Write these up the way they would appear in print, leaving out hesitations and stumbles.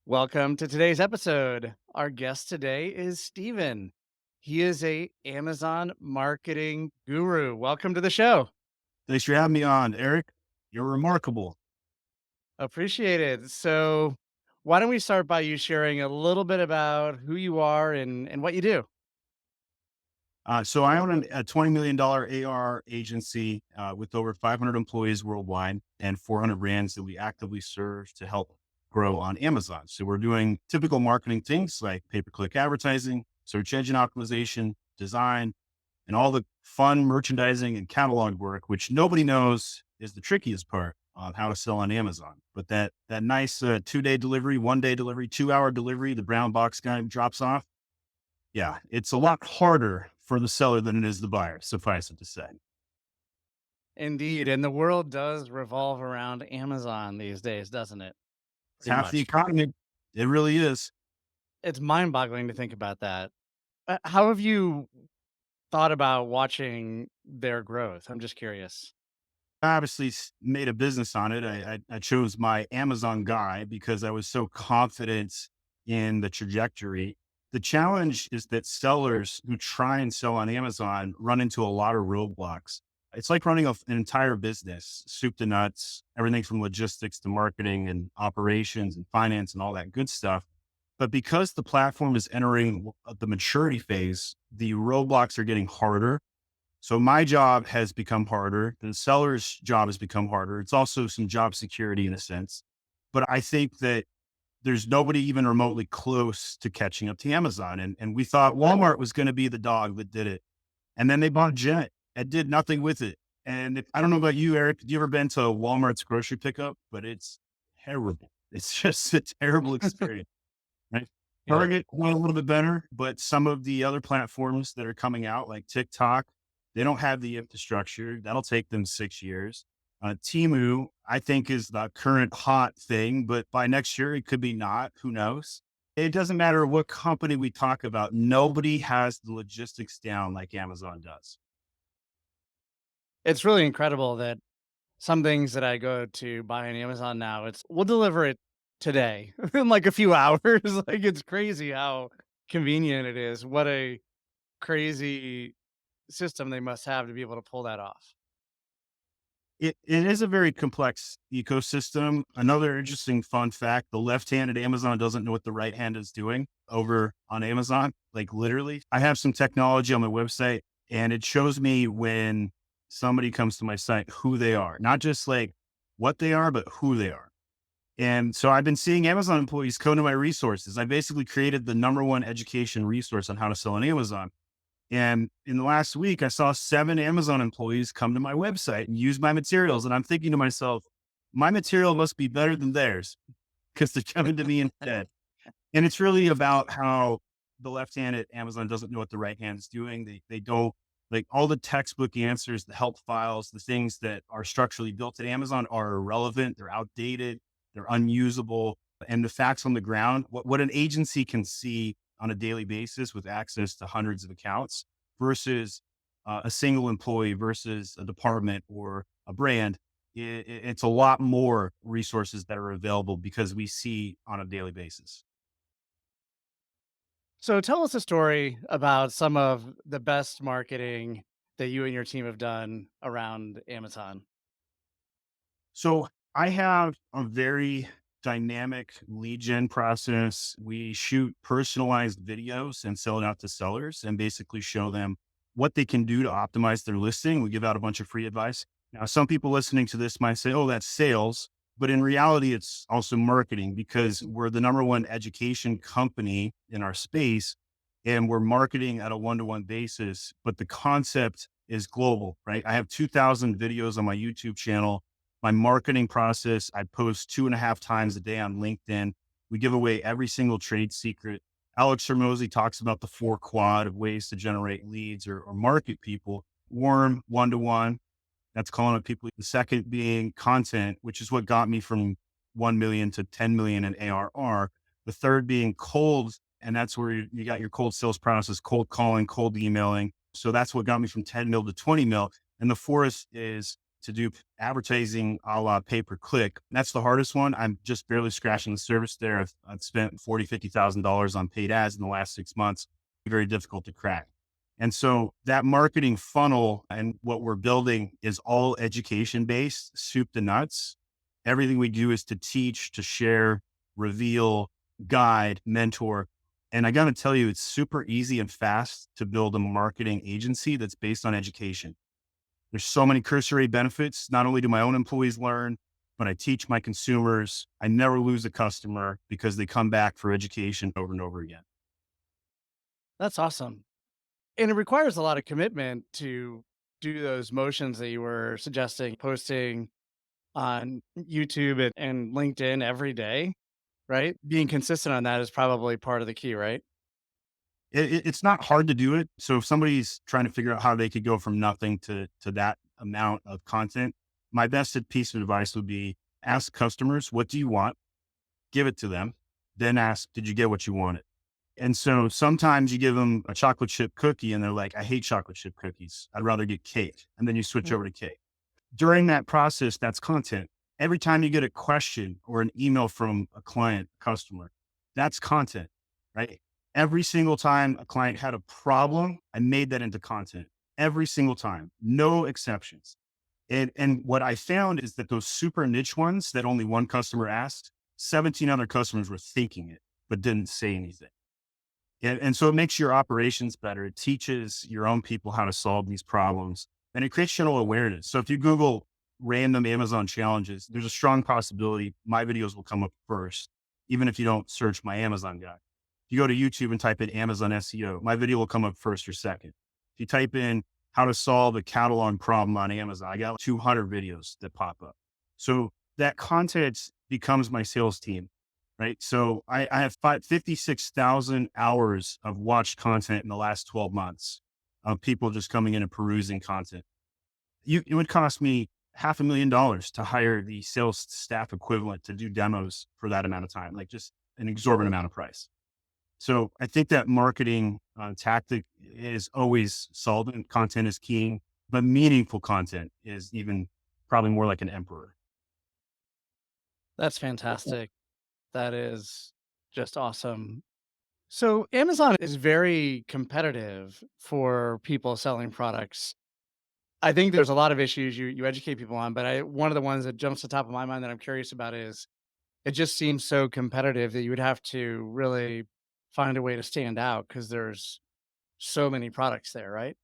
Welcome to today's episode. Our guest today is Steven. He is a Amazon marketing guru. Welcome to the show. Thanks for having me on, Eric. You're remarkable. Appreciate it. So, why don't we start by you sharing a little bit about who you are and what you do? So I own a $20 million AR agency with over 500 employees worldwide and 400 brands that we actively serve to help grow on Amazon. So we're doing typical marketing things like pay-per-click advertising, search engine optimization, design, and all the fun merchandising and catalog work, which nobody knows is the trickiest part on how to sell on Amazon. But that nice 2 day delivery, 1 day delivery, 2 hour delivery, the brown box guy drops off. Yeah, it's a lot harder for the seller than it is the buyer, suffice it to say. Indeed. And the world does revolve around Amazon these days, doesn't it? It's Pretty half the much. economy. It really is. It's mind boggling to think about that. How have you thought about watching their growth? I'm just curious. I obviously made a business on it. I chose my Amazon guy because I was so confident in the trajectory. The challenge is that sellers who try and sell on Amazon run into a lot of roadblocks. It's like running an entire business, soup to nuts, everything from logistics to marketing and operations and finance and all that good stuff. But because the platform is entering the maturity phase, the roadblocks are getting harder. So my job has become harder. The seller's job has become harder. It's also some job security in a sense. But I think that there's nobody even remotely close to catching up to Amazon. And we thought Walmart was going to be the dog that did it. And then they bought Jet and did nothing with it. And I don't know about you, Eric. Have you ever been to Walmart's grocery pickup? But it's terrible. It's just a terrible experience. Right. Yeah. Target went a little bit better, but some of the other platforms that are coming out, like TikTok, they don't have the infrastructure. That'll take them 6 years. Timu, I think, is the current hot thing, but by next year, it could be not. Who knows? It doesn't matter what company we talk about. Nobody has the logistics down like Amazon does. It's really incredible that some things that I go to buy on Amazon now, it's we'll deliver it today in like a few hours. Like it's crazy how convenient it is. What a crazy system they must have to be able to pull that off. It is a very complex ecosystem. Another interesting fun fact, the left hand at Amazon doesn't know what the right hand is doing over on Amazon. Like literally, I have some technology on my website and it shows me when somebody comes to my site, who they are, not just like what they are, but who they are. And so I've been seeing Amazon employees come to my resources. I basically created the number one education resource on how to sell on Amazon. And in the last week, I saw 7 Amazon employees come to my website and use my materials. And I'm thinking to myself, my material must be better than theirs because they're coming to me instead. And it's really about how the left hand at Amazon doesn't know what the right hand is doing. They don't like all the textbook answers, the help files, the things that are structurally built at Amazon are irrelevant. They're outdated. They're unusable. And the facts on the ground, what an agency can see on a daily basis with access to hundreds of accounts versus a single employee versus a department or a brand, it's a lot more resources that are available because we see on a daily basis. So tell us a story about some of the best marketing that you and your team have done around Amazon. So I have a very dynamic lead gen process. We shoot personalized videos and sell it out to sellers and basically show them what they can do to optimize their listing. We give out a bunch of free advice. Now, some people listening to this might say, oh, that's sales. But in reality, it's also marketing because we're the number one education company in our space and we're marketing at a one-to-one basis. But the concept is global, right? I have 2,000 videos on my YouTube channel. My marketing process, I post 2.5 times a day on LinkedIn. We give away every single trade secret. Alex Hermosi talks about the 4 quad of ways to generate leads or market people. Warm, one to one. That's calling up people. The second being content, which is what got me from 1 million to 10 million in ARR. The third being cold. And that's where you got your cold sales process, cold calling, cold emailing. So that's what got me from 10 mil to 20 mil. And the fourth is to do advertising a la pay per click. That's the hardest one. I'm just barely scratching the surface there. I've spent $40,000 $50,000 on paid ads in the last 6 months. Very difficult to crack. And so that marketing funnel and what we're building is all education based, soup to nuts. Everything we do is to teach, to share, reveal, guide, mentor. And I got to tell you, it's super easy and fast to build a marketing agency that's based on education. There's so many cursory benefits. Not only do my own employees learn, but I teach my consumers. I never lose a customer because they come back for education over and over again. That's awesome. And it requires a lot of commitment to do those motions that you were suggesting, posting on YouTube and LinkedIn every day, right? Being consistent on that is probably part of the key, right? It's not hard to do it. So if somebody's trying to figure out how they could go from nothing to that amount of content, my best piece of advice would be ask customers, what do you want? Give it to them. Then ask, did you get what you wanted? And so sometimes you give them a chocolate chip cookie and they're like, I hate chocolate chip cookies. I'd rather get cake. And then you switch over to cake. During that process, that's content. Every time you get a question or an email from a client, customer, that's content, right? Every single time a client had a problem, I made that into content. Every single time, no exceptions. And what I found is that those super niche ones that only one customer asked, 17 other customers were thinking it, but didn't say anything. And so it makes your operations better. It teaches your own people how to solve these problems and it creates general awareness. So if you Google random Amazon challenges, there's a strong possibility my videos will come up first, even if you don't search my Amazon guy. If you go to YouTube and type in Amazon SEO, my video will come up first or second. If you type in how to solve a catalog problem on Amazon, I got like 200 videos that pop up. So that content becomes my sales team, right? So I have 56,000 hours of watched content in the last 12 months of people just coming in and perusing content. It would cost me $500,000 to hire the sales staff equivalent to do demos for that amount of time, like just an exorbitant amount of price. So I think that marketing tactic is always solvent. Content is king, but meaningful content is even probably more like an emperor. That's fantastic. That is just awesome. So Amazon is very competitive for people selling products. I think there's a lot of issues you educate people on, but one of the ones that jumps to the top of my mind that I'm curious about is it just seems so competitive that you would have to really find a way to stand out because there's so many products there, right?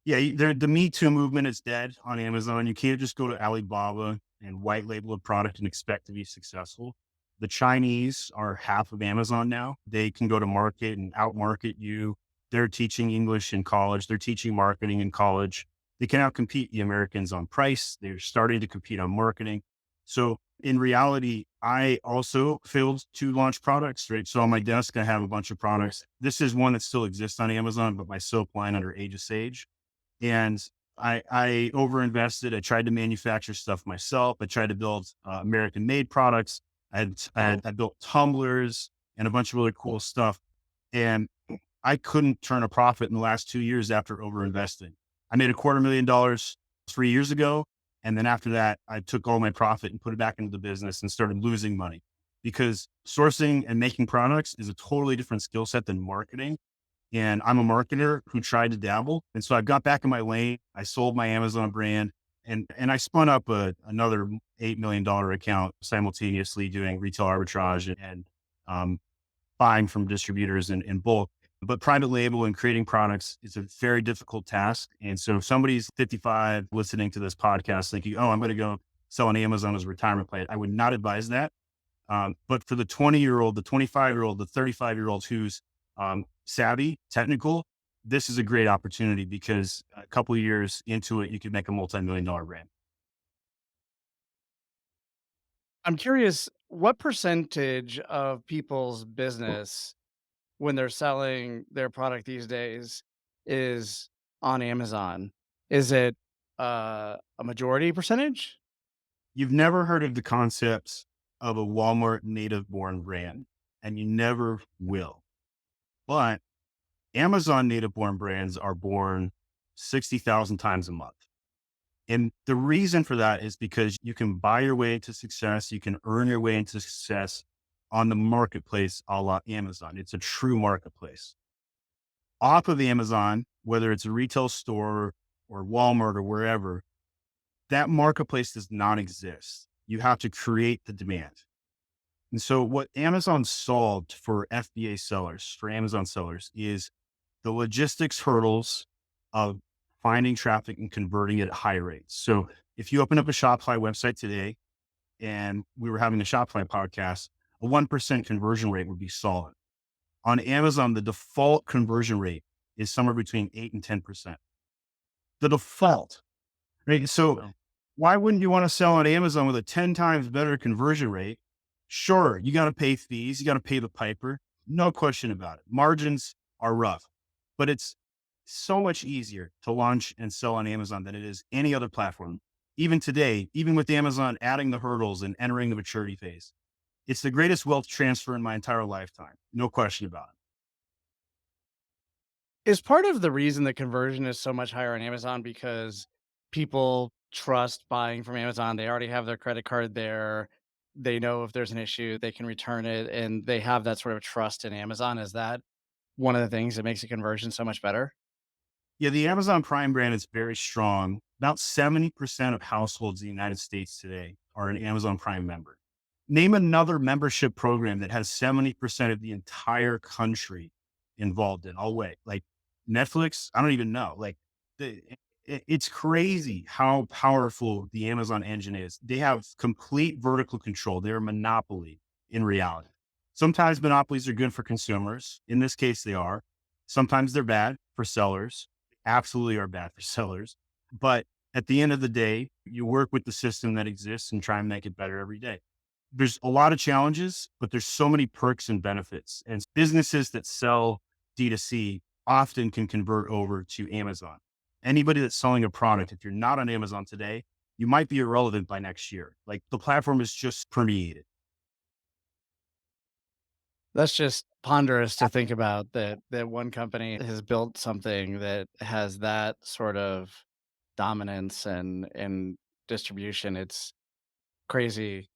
Yeah, the Me Too movement is dead on Amazon. You can't just go to Alibaba and white label a product and expect to be successful. The Chinese are half of Amazon now. They can go to market and outmarket you. They're teaching English in college. They're teaching marketing in college. They can outcompete the Americans on price. They're starting to compete on marketing. So in reality, I also failed to launch products, right? So on my desk, I have a bunch of products. This is one that still exists on Amazon, but my soap line under Age of Sage. And I overinvested. I tried to manufacture stuff myself. I tried to build American made products. I built tumblers and a bunch of really cool stuff. And I couldn't turn a profit in the last 2 years after overinvesting. I made $250,000 3 years ago. And then after that, I took all my profit and put it back into the business and started losing money because sourcing and making products is a totally different skill set than marketing. And I'm a marketer who tried to dabble. And so I got back in my lane. I sold my Amazon brand and I spun up another $8 million account simultaneously doing retail arbitrage and buying from distributors in bulk. But private label and creating products is a very difficult task. And so if somebody's 55 listening to this podcast thinking, oh, I'm going to go sell on Amazon as a retirement plan, I would not advise that. But for the 20-year-old, the 25-year-old, the 35-year-old who's savvy, technical, this is a great opportunity because a couple of years into it, you could make a multi-million-dollar brand. I'm curious what percentage of people's business when they're selling their product these days is on Amazon? Is it a majority percentage? You've never heard of the concepts of a Walmart native born brand, and you never will. But Amazon native born brands are born 60,000 times a month. And the reason for that is because you can buy your way into success. You can earn your way into success on the marketplace a la Amazon. It's a true marketplace. Off of Amazon, whether it's a retail store or Walmart or wherever, that marketplace does not exist. You have to create the demand. And so what Amazon solved for FBA sellers, for Amazon sellers, is the logistics hurdles of finding traffic and converting it at high rates. So if you open up a Shopify website today and we were having a Shopify podcast, a 1% conversion rate would be solid. On Amazon, the default conversion rate is somewhere between 8 and 10%. The default, right? So So why wouldn't you want to sell on Amazon with a 10 times better conversion rate? Sure, you got to pay fees, you got to pay the piper, no question about it. Margins are rough, but it's so much easier to launch and sell on Amazon than it is any other platform. Even today, even with Amazon adding the hurdles and entering the maturity phase, it's the greatest wealth transfer in my entire lifetime. No question about it. is part of the reason the conversion is so much higher on Amazon because people trust buying from Amazon. They already have their credit card there. They know if there's an issue, they can return it, and they have that sort of trust in Amazon. Is that one of the things that makes the conversion so much better? Yeah, the Amazon Prime brand is very strong. About 70% of households in the United States today are an Amazon Prime member. Name another membership program that has 70% of the entire country involved in. I'll wait. Like Netflix, I don't even know. Like it's crazy how powerful the Amazon engine is. They have complete vertical control. They're a monopoly in reality. Sometimes monopolies are good for consumers. In this case, they are. Sometimes they're bad for sellers, absolutely are bad for sellers. But at the end of the day, you work with the system that exists and try and make it better every day. There's a lot of challenges, but there's so many perks and benefits. And businesses that sell D2C often can convert over to Amazon. Anybody that's selling a product, if you're not on Amazon today, you might be irrelevant by next year. Like the platform is just permeated. That's just ponderous to think about that one company has built something that has that sort of dominance and distribution. It's crazy.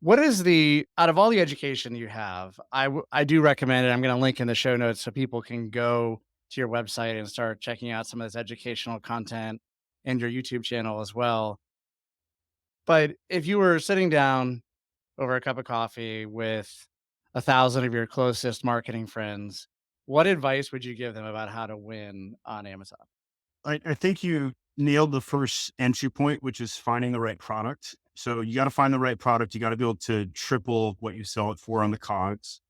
What is the out of all the education you have, I do recommend it. I'm gonna link in the show notes so people can go to your website and start checking out some of this educational content and your YouTube channel as well. But if you were sitting down over a cup of coffee with 1,000 of your closest marketing friends, what advice would you give them about how to win on Amazon? I think you nailed the first entry point, which is finding the right product. So you got to find the right product. You got to be able to triple what you sell it for on the COGS.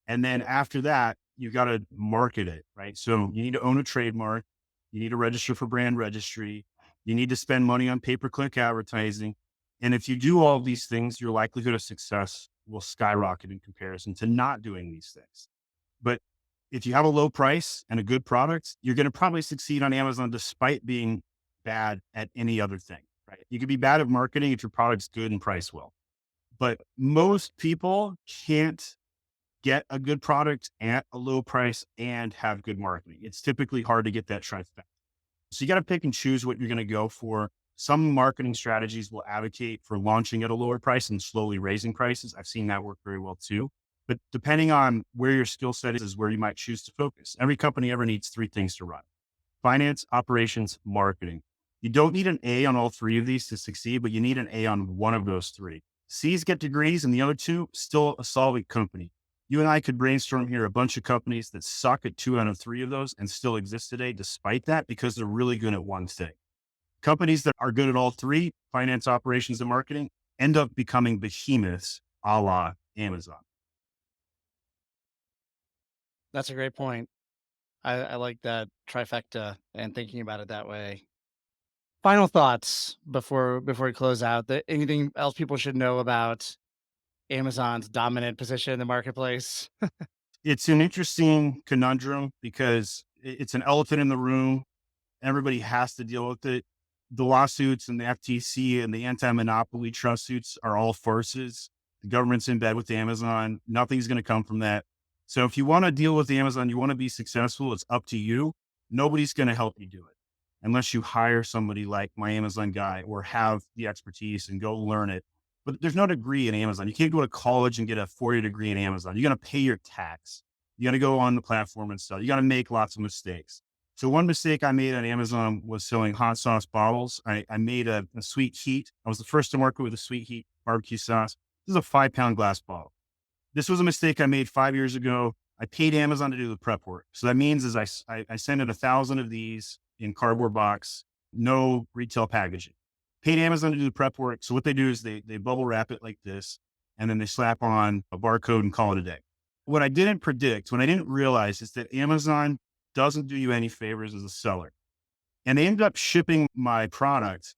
And then after that, you got to market it, right? So you need to own a trademark. You need to register for brand registry. You need to spend money on pay-per-click advertising. And if you do all of these things, your likelihood of success will skyrocket in comparison to not doing these things. But if you have a low price and a good product, you're going to probably succeed on Amazon despite being bad at any other thing, right? You could be bad at marketing if your product's good and priced well. But most people can't get a good product at a low price and have good marketing. It's typically hard to get that trifecta. So you got to pick and choose what you're going to go for. Some marketing strategies will advocate for launching at a lower price and slowly raising prices. I've seen that work very well too. But depending on where your skill set is where you might choose to focus. Every company ever needs three things to run: finance, operations, marketing. You don't need an A on all three of these to succeed, but you need an A on one of those three. C's get degrees and the other two, still a solid company. You and I could brainstorm here a bunch of companies that suck at two out of three of those and still exist today, despite that, because they're really good at one thing. Companies that are good at all three, finance, operations, and marketing, end up becoming behemoths a la Amazon. That's a great point. I like that trifecta and thinking about it that way. Final thoughts before we close out. Anything else people should know about Amazon's dominant position in the marketplace? It's an interesting conundrum because it's an elephant in the room. Everybody has to deal with it. The lawsuits and the FTC and the anti-monopoly trust suits are all farces. The government's in bed with Amazon. Nothing's going to come from that. So if you want to deal with Amazon, you want to be successful, it's up to you. Nobody's going to help you do it. unless you hire somebody like my Amazon guy or have the expertise and go learn it. But there's no degree in Amazon. You can't go to college and get a 4-year degree in Amazon. You're going to pay your tax. You got to go on the platform and sell. You got to make lots of mistakes. So one mistake I made on Amazon was selling hot sauce bottles. I made a sweet heat. I was the first to market with a sweet heat barbecue sauce. This is a 5-pound glass bottle. This was a mistake I made 5 years ago. I paid Amazon to do the prep work. So that means is I send in 1,000 of these in cardboard box, no retail packaging. Paid Amazon to do the prep work. So what they do is they bubble wrap it like this, and then they slap on a barcode and call it a day. What I didn't predict, what I didn't realize is that Amazon doesn't do you any favors as a seller. And they ended up shipping my product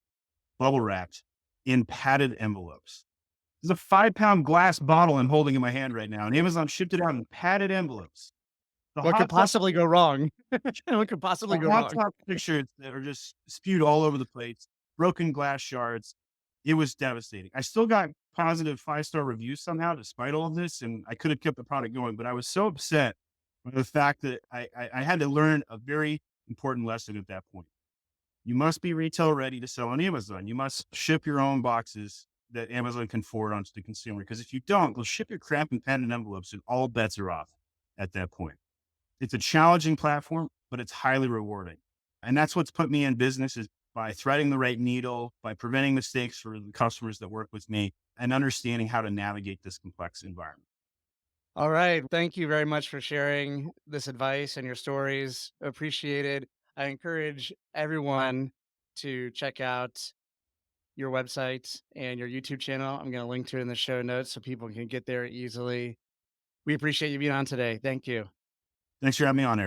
bubble wrapped in padded envelopes. There's a 5-pound glass bottle I'm holding in my hand right now, and Amazon shipped it out in padded envelopes. The What could hot sauce, possibly go wrong? What could the possibly go hot wrong? sauce pictures that are just spewed all over the place, broken glass shards. It was devastating. I still got positive 5-star reviews somehow, despite all of this, and I could have kept the product going. But I was so upset with the fact that I had to learn a very important lesson at that point. You must be retail ready to sell on Amazon. You must ship your own boxes that Amazon can forward onto the consumer. Because if you don't, they'll ship your crap in padded envelopes and all bets are off at that point. It's a challenging platform, but it's highly rewarding. And that's what's put me in business is by threading the right needle, by preventing mistakes for the customers that work with me and understanding how to navigate this complex environment. All right. Thank you very much for sharing this advice and your stories. Appreciated. I encourage everyone to check out your website and your YouTube channel. I'm going to link to it in the show notes so people can get there easily. We appreciate you being on today. Thank you. Thanks for having me on, Eric.